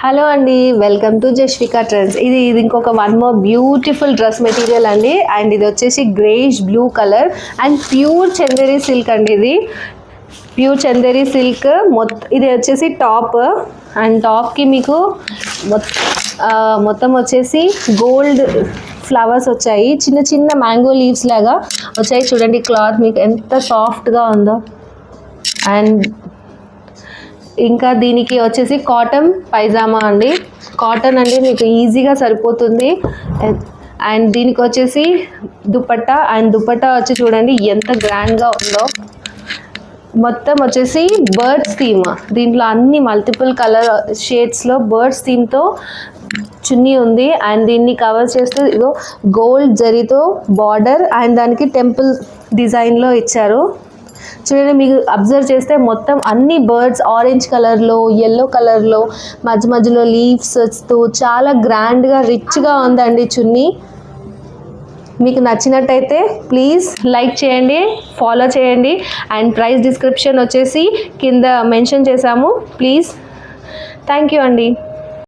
Hello అండి, welcome to జస్వికా trends. ఇది ఇంకొక one more beautiful dress material అండి. అండ్ ఇది వచ్చేసి greyish blue colour and pure Chanderi silk అండి. ఇది ప్యూర్ చందేరి సిల్క్. ఇది వచ్చేసి టాప్ అండ్ టాప్కి మీకు మొత్తం వచ్చేసి గోల్డ్ ఫ్లవర్స్ వచ్చాయి, చిన్న చిన్న మ్యాంగో లీవ్స్ లాగా వచ్చాయి. చూడండి క్లాత్ మీకు ఎంత సాఫ్ట్గా ఉందో. అండ్ ఇంకా దీనికి వచ్చేసి కాటన్ పైజామా అండి. కాటన్ అండి, మీకు ఈజీగా సరిపోతుంది. అండ్ దీనికి వచ్చేసి దుపట్టా. అండ్ దుపట్టా వచ్చి చూడండి ఎంత గ్రాండ్గా ఉందో. మొత్తం వచ్చేసి బర్డ్స్ థీమ్. దీంట్లో అన్ని మల్టిపుల్ కలర్ షేడ్స్లో బర్డ్స్ థీమ్తో చున్నీ ఉంది. అండ్ దీన్ని కవర్ చేస్తూ ఇదో గోల్డ్ జరీతో బార్డర్ అండ్ దానికి టెంపుల్ డిజైన్లో ఇచ్చారు. చూడండి, మీకు అబ్జర్వ్ చేస్తే మొత్తం అన్ని బర్డ్స్ ఆరెంజ్ కలర్లో, ఎల్లో కలర్లో, మధ్య మధ్యలో లీవ్స్ వస్తూ చాలా గ్రాండ్గా రిచ్గా ఉందండి చున్నీ. మీకు నచ్చినట్టయితే ప్లీజ్ లైక్ చేయండి, ఫాలో చేయండి. అండ్ ప్రైస్ డిస్క్రిప్షన్ వచ్చేసి కింద మెన్షన్ చేశాము. ప్లీజ్, థ్యాంక్ యూ అండి.